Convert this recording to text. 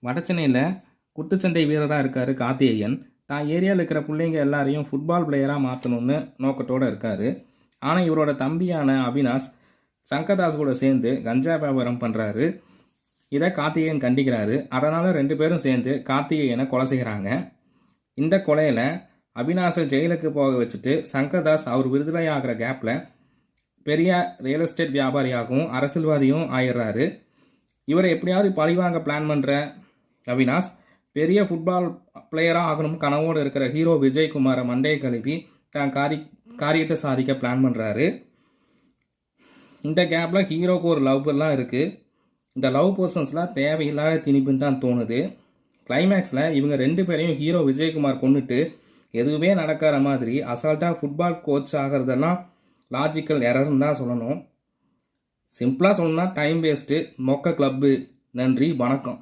வடசென்னையில் குத்துச்சண்டை வீரராக இருக்கார் கார்த்திகேயன். தான் ஏரியாவில் இருக்கிற பிள்ளைங்க எல்லாரையும் ஃபுட்பால் பிளேயராக மாற்றணும்னு நோக்கத்தோடு இருக்கார். ஆனால் இவரோட தம்பியான அவினாஷ் சங்கர்தாஸ் கூட சேர்ந்து கஞ்சா வியாபாரம் பண்ணுறாரு. இதை கார்த்திகேயன் கண்டிக்கிறாரு. அதனால் 2 பேரும் சேர்ந்து கார்த்திகேயனை கொலை செய்கிறாங்க. இந்த கொலையில் அவினாஷை ஜெயிலுக்கு போக வச்சுட்டு சங்கர்தாஸ் அவர் விடுதலை ஆகிற கேப்பில் பெரிய ரியல் எஸ்டேட் வியாபாரியாகவும் அரசியல்வாதியும் ஆயிடுறாரு. இவரை எப்படியாவது பழிவாங்க பிளான் பண்ணுற அவினாஷ் பெரிய ஃபுட்பால் பிளேயராக ஆகணும் கனவோடு இருக்கிற ஹீரோ விஜயகுமாரை மண்டையை கழுவி தான் காரியத்தை சாதிக்க பிளான் பண்ணுறாரு. இந்த கேப்பில் ஹீரோக்கு ஒரு லவ் எல்லாம் இருக்குது. இந்த லவ் பர்சன்ஸ்லாம் தேவையில்லாத திணிப்புன்னு தான் தோணுது. கிளைமேக்ஸில் இவங்க 2 பேரையும் ஹீரோ விஜயகுமார் கொண்டுட்டு எதுவுமே நடக்கிற மாதிரி அசால்ட்டாக ஃபுட்பால் கோச் ஆகிறதெல்லாம் லாஜிக்கல் எரர்னு தான் சொல்லணும். சிம்பிளாக சொல்லணும்னா டைம் வேஸ்ட்டு, மொக்க கிளப்பு. நன்றி, வணக்கம்.